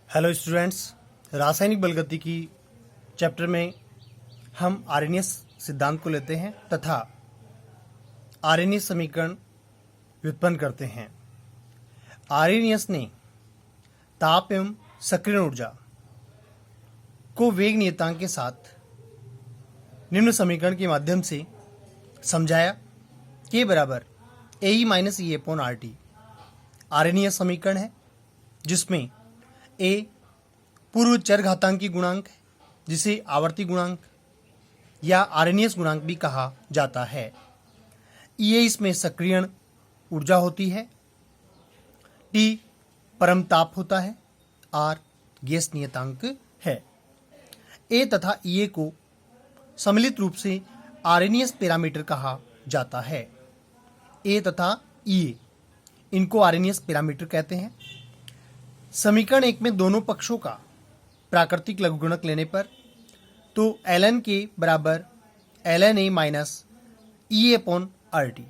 Hello students, रासायनिक बलगतिकी chapter में हम आर्हेनियस सिद्धांत को लेते हैं तथा आर्हेनियस समीकरण व्युत्पन्न करते हैं। आर्हेनियस ने ताप एवं सक्रियण ऊर्जा को वेग नियतांक के साथ निम्न समीकरण के माध्यम से समझाया। के बराबर A minus E upon R T Arrhenius समीकरण है, जिसमें ए पूर्व चरघातांकी गुणांक है, जिसे आवर्ती गुणांक या आर्हेनियस गुणांक भी कहा जाता है। ये इसमें सक्रियण ऊर्जा होती है, टी परम ताप होता है, आर गैस नियतांक है। ए तथा ई को सम्मिलित रूप से आर्हेनियस पैरामीटर कहा जाता है। ए तथा ई इनको आर्हेनियस पैरामीटर कहते हैं। समीकरण एक में दोनों पक्षों का प्राकृतिक लघुगणक लेने पर तो ln के बराबर ln A minus E upon R T.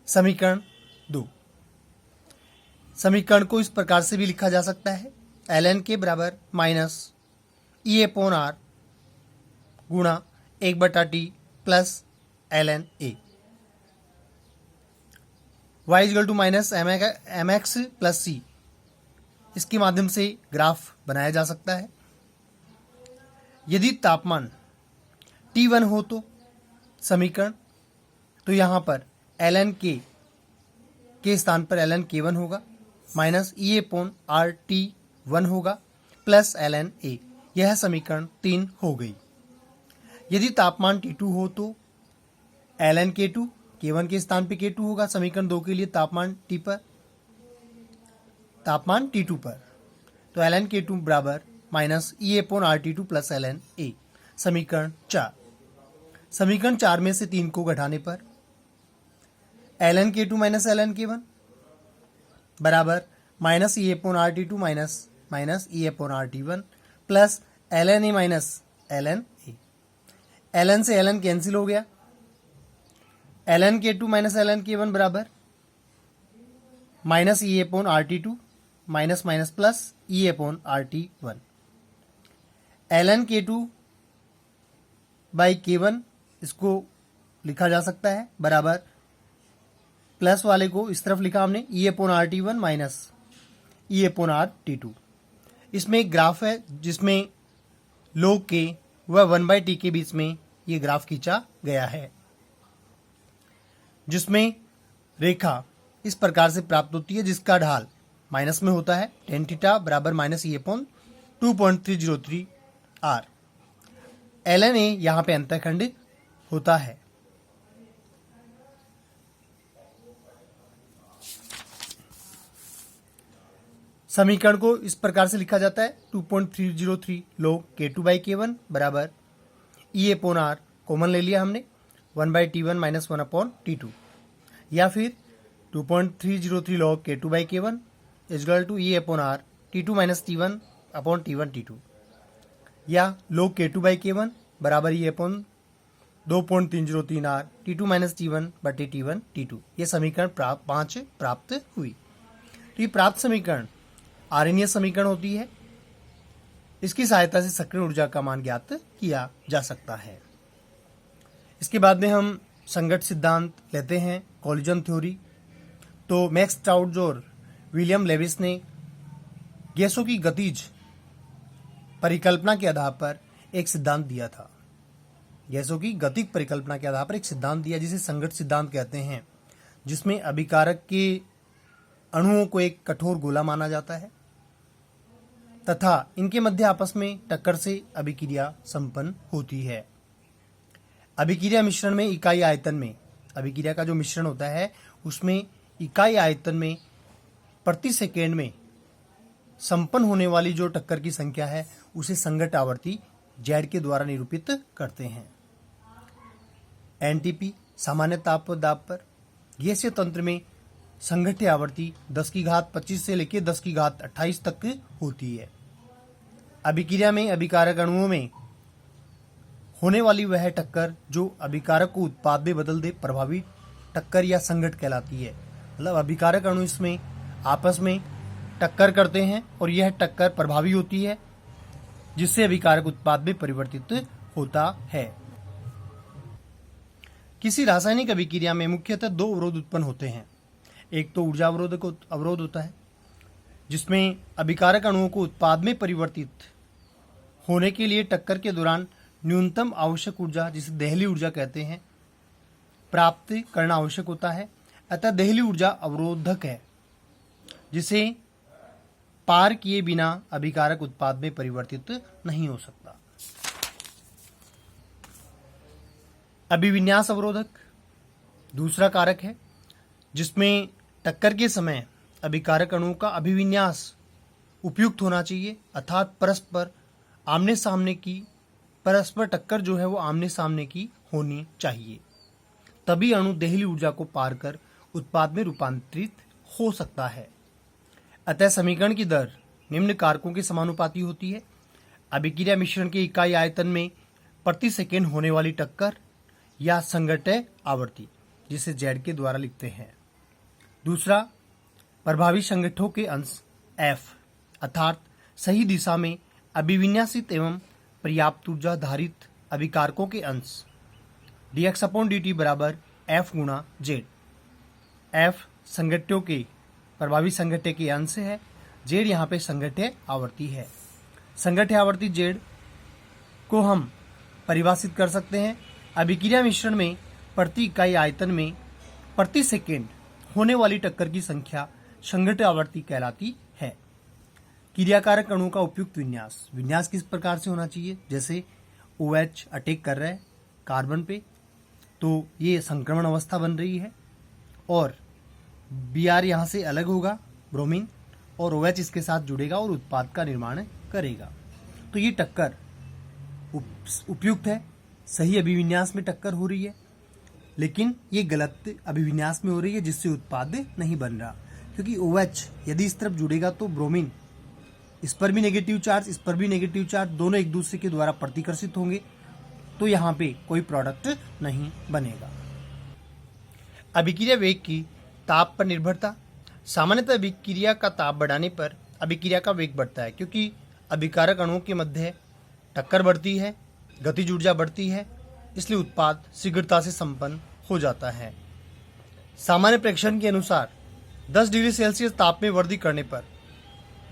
समीकरण 2, समीकरण को इस प्रकार से भी लिखा जा सकता है, ln के बराबर माइनस ई अपॉन आर गुणा 1/t plus ln A. y equal to minus M X plus C, इसके माध्यम से ग्राफ बनाया जा सकता है। यदि तापमान T1 हो तो समीकरण, तो यहाँ पर ln के स्थान पर ln K1 होगा, minus E upon R T 1 होगा, प्लस ln ए। यह समीकरण 3 हो गई। यदि तापमान T2 हो तो ln K2, K1 के स्थान पे K2 होगा। समीकरण 2 के लिए तापमान T2 पर तो ln K2 बराबर minus E upon R T 2 plus ln ए। समीकरण 4, समीकरण 4 में से 3 को घटाने पर ln K2 minus ln K1 बराबर minus E upon R T 2 minus E upon R T 1 plus ln A minus ln A. ln से ln कैंसिल हो गया, ln K2 minus ln K1 बराबर minus E upon R T 2 minus minus plus E upon R T 1। ln K2 by K1 इसको लिखा जा सकता है बराबर, प्लस वाले को इस तरफ लिखा हमने ई upon R T 1 minus E upon R T 2। इसमें एक ग्राफ है जिसमें log K व 1/t के बीच में ये ग्राफ खींचा गया है, जिसमें रेखा इस प्रकार से प्राप्त होती है, जिसका ढाल माइनस में होता है, tan थीटा बराबर minus E upon 2.303 R. ln A यहाँ पे अंतःखंड होता है। समीकरण को इस प्रकार से लिखा जाता है, 2.303 log K2 बाई K1 बराबर ई अपॉन आर कॉमन ले लिया हमने, 1/T1 माइनस 1 अपॉन T2, या फिर 2.303 log K2 by K1 is equal to E upon R T2 minus T1 upon T1 T2, या log K2 बाई K1 बराबर ई upon 2.303 are T2 minus T1 बटे T1 T2। ये समीकरण 5 प्राप्त हुई। तो ये प्राप्त समीकरण आर्हेनियस समीकरण होती है। इसकी सहायता से सक्रियण ऊर्जा का मान ज्ञात किया जा सकता है। इसके बाद में हम संगत सिद्धांत लेते हैं, कोलिजन थ्योरी। तो मैक्स ट्राउट और विलियम लेविस ने गैसों की गतिज परिकल्पना के आधार पर एक सिद्धांत दिया था। गैसों की गतिज परिकल्पना के आधार पर एक सिद्धांत दिया, जिसे संगत सिद्धांत कहते हैं, जिसमें अभिकारक के अणुओं को एक कठोर गोला माना जाता है तथा इनके मध्य आपस में टक्कर से अभिक्रिया संपन्न होती है। अभिक्रिया मिश्रण में इकाई आयतन में, अभिक्रिया का जो मिश्रण होता है उसमें इकाई आयतन में प्रति सेकेंड में संपन्न होने वाली जो टक्कर की संख्या है उसे संगत आवर्ती Z के द्वारा निरूपित करते हैं। एनटीपी सामान्य ताप व दाब पर गैसीय तंत्र में संगठ्य आवर्ती 10 की घात 25 से लेकर 10 की घात 28 तक होती है। अभिक्रिया में अभिकारक अणुओं में होने वाली वह टक्कर जो अभिकारक को उत्पाद में बदल दे प्रभावी टक्कर या संघट कहलाती है। मतलब अभिकारक अणु इसमें आपस में टक्कर करते हैं और यह टक्कर प्रभावी होती है, जिससे अभिकारक उत्पाद में परिवर्तित होता है। किसी रासायनिक अभिक्रिया में मुख्यतः दो अवरोध उत्पन्न होते हैं। एक तो ऊर्जा अवरोध होता है, जिसमें अभिकारक अणुओं को उत्पाद में परिवर्तित होने के लिए टक्कर के दौरान न्यूनतम आवश्यक ऊर्जा, जिसे देहली ऊर्जा कहते हैं, प्राप्त करना आवश्यक होता है। अतः देहली ऊर्जा अवरोधक है, जिसे पार किए बिना अभिकारक उत्पाद में परिवर्तित नहीं हो सकता। अभिविन्यास अवरोधक दूसरा कारक है, जिसमें टक्कर के समय अभिकारक अणुओं का अभिविन्यास उपयुक्त होना चाहिए, अर्थात परस्पर टक्कर जो है वो आमने सामने की होनी चाहिए, तभी अणु देहली ऊर्जा को पार कर उत्पाद में रूपांतरित हो सकता है। अतः समीकरण की दर निम्न कारकों के समानुपाती होती है। अभिक्रिया मिश्रण के इकाई आयतन में प्रति सेकेंड होने वाली टक्कर या संघट्य आवर्ती, जिसे Z के द्वारा लिखते हैं। दूसरा, प्रभावी संगठनों के अंश F, अर्थात सही दिशा में अभिविन्यासित एवं पर्याप्त ऊर्जा धारित अभिकारकों के अंश dx/dt बराबर F गुणा Z। F संगठनों के प्रभावी संगठन के अंश है, Z यहाँ पे संगठन आवर्ती है। संगठन आवर्ती Z को हम परिभाषित कर सकते हैं। अभिक्रिया मिश्रण में प्रति इकाई आयतन में प्रति सेकेंड होने वाली टक्कर की संख्या संगठन आवर्ती कहलाती है। क्रियाकारक अणु का उपयुक्त विन्यास किस प्रकार से होना चाहिए? जैसे OH अटैक कर रहा है कार्बन पे, तो ये संक्रमण अवस्था बन रही है और Br यहाँ से अलग होगा, ब्रोमीन, और OH इसके साथ जुड़ेगा और उत्पाद का निर्माण करेगा। तो ये टक्कर उपयुक्त है, सही अभिविन्यास में टक्कर हो रही है, लेकिन ये गलत अभिविन्यास में हो रही है, जिससे उत्पाद नहीं बन रहा। क्योंकि OH यदि इस तरफ जुड़ेगा तो ब्रोमीन, इस पर भी नेगेटिव चार्ज, इस पर भी नेगेटिव चार्ज, दोनों एक दूसरे के द्वारा प्रतिकर्षित होंगे, तो यहाँ पे कोई प्रोडक्ट नहीं बनेगा। अभिक्रिया वेग की ताप पर निर्भरता। सामान्यतः अभिक्रिया का ताप बढ़ाने पर अभिक्रिया का वेग बढ़ता है, क्योंकि अभिकारक अणुओं के मध्य टक्कर बढ़ती है, गतिज ऊर्जा बढ़ती है, इसलिए उत्पाद शीघ्रता से संपन्न हो जाता है। सामान्य प्रेक्षण के अनुसार 10 डिग्री सेल्सियस ताप में वृद्धि करने पर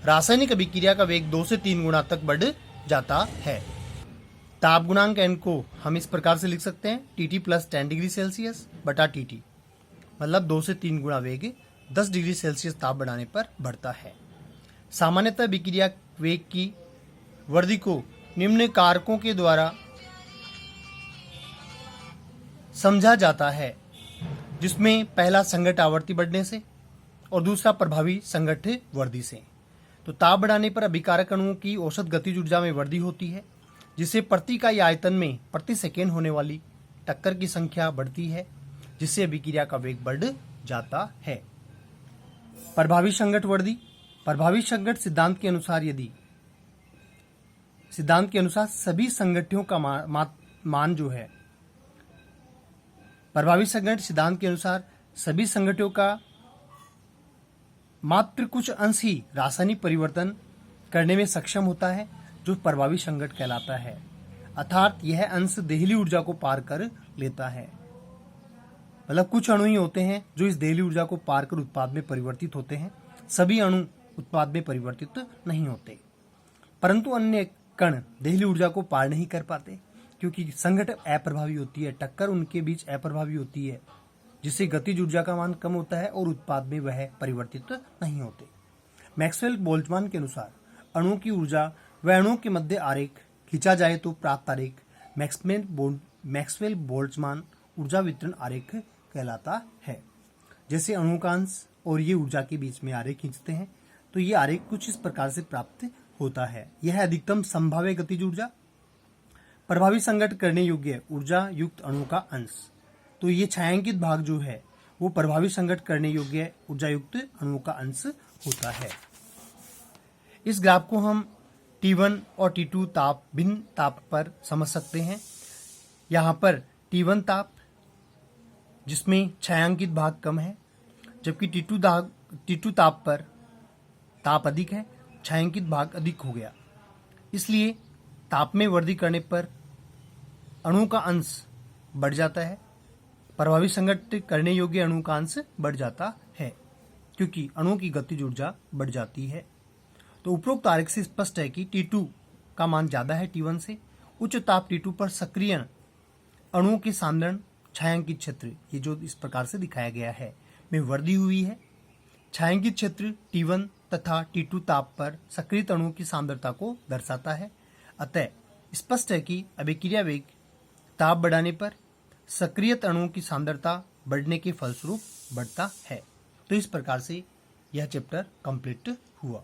रासायनिक अभिक्रिया का वेग 2 से 3 गुना तक बढ़ जाता है। ताप गुणांक n को हम इस प्रकार से लिख सकते हैं, Tt प्लस 10 डिग्री सेल्सियस बटा Tt, मतलब 2 से 3 गुना वेग 10 डिग्री सेल्सियस ताप बढ़ाने पर बढ़ता है। सामान्यतः अभिक्रिया वेग की वृद्धि को निम्न कारकों के द्वारा समझा जाता है, जिसमें पहला संगठन आवर्ती बढ़ने से और दूसरा प्रभावी संगठन वृद्धि से। तो ताप बढ़ाने पर अभिकारक अणुओं की औसत गतिज ऊर्जा में वृद्धि होती है, जिससे प्रति इकाई आयतन में प्रति सेकेंड होने वाली टक्कर की संख्या बढ़ती है, जिससे अभिक्रिया का वेग बढ़ जाता है। प्रभावी संगठन वृद्धि। प्रभावी संगठन सिद्धांत के अनुसार सभी संगठनों का मान जो है, प्रभावी संगठन सिद्धांत के अनुसार सभी संगठनों का मात्र कुछ अंश ही रासायनिक परिवर्तन करने में सक्षम होता है, जो प्रभावी संगठन कहलाता है। अर्थात यह अंश देहली ऊर्जा को पार कर लेता है। मतलब कुछ अणु ही होते हैं जो इस देहली ऊर्जा को पार कर उत्पाद में परिवर्तित होते हैं, सभी अणु उत्पाद में परिवर्तित नहीं होते। परंतु अन्य कण देहली ऊर्जा को पार नहीं कर पाते, क्योंकि संगठन अप्रभावी होती है, टक्कर उनके बीच अप्रभावी होती है, जिससे गतिज ऊर्जा का मान कम होता है और उत्पाद में वह परिवर्तित नहीं होते। मैक्सवेल बोल्ट्जमान के अनुसार अणुओं की ऊर्जा व अणुओं के मध्य आरेख खींचा जाए तो प्राप्त आरेख मैक्सवेल बोल्ट्जमान ऊर्जा वितरण आरेख कहलाता है। जैसे अणुओं का अंश और ये ऊर्जा के बीच में आरेख खींचते हैं, तो ये आरेख कुछ इस प्रकार से प्राप्त होता है। यह अधिकतम संभाव्य गतिज ऊर्जा, प्रभावी संगठन करने योग्य ऊर्जा युक्त अणु का अंश। तो ये छायांकित भाग जो है वो प्रभावी संगठन करने योग्य ऊर्जा युक्त अणुओं का अंश होता है। इस ग्राफ को हम T1 और T2 ताप भिन्न ताप पर समझ सकते हैं। यहाँ पर T1 ताप जिसमें छायांकित भाग कम है, जबकि T2 ताप पर ताप अधिक है, छायांकित भाग अधिक हो गया। इसलिए ताप में वृद्धि करने पर अणु का अंश बढ़ जाता है, प्रभावी संगठित करने योग्य अणु का अंश बढ़ जाता है, क्योंकि अणुओं की गतिज ऊर्जा बढ़ जाती है। तो उपरोक्त आरेख से स्पष्ट है कि T2 का मान ज्यादा है T1 से। उच्च ताप T2 पर सक्रिय अणुओं के सांद्रण छायांकित क्षेत्र, ये जो इस प्रकार से दिखाया गया है, में वृद्धि हुई है। छायांकित क्षेत्र T1 तथा T2 ताप पर सक्रिय अणुओं की सांद्रता को दर्शाता है। अतः स्पष्ट है कि अभिक्रिया वेग ताप बढ़ाने पर सक्रिय अणुओं की सांद्रता बढ़ने के फलस्वरूप बढ़ता है। तो इस प्रकार से यह चैप्टर कंप्लीट हुआ।